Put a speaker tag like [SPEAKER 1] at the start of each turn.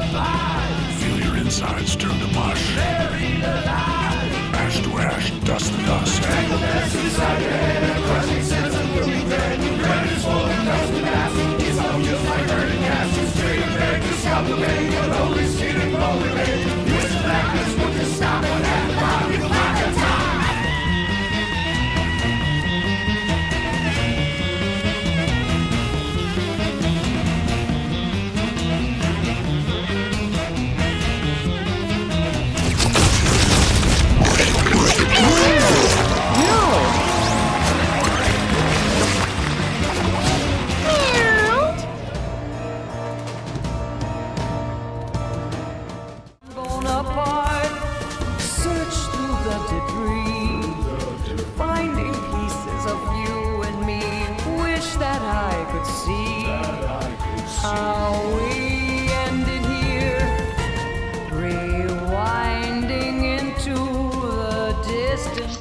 [SPEAKER 1] Feel your insides turn to mush. Ash to ash, dust to dust.
[SPEAKER 2] Blown apart, search through the debris, finding pieces of you and me. Wish that I could see how we ended here, rewinding into the distance.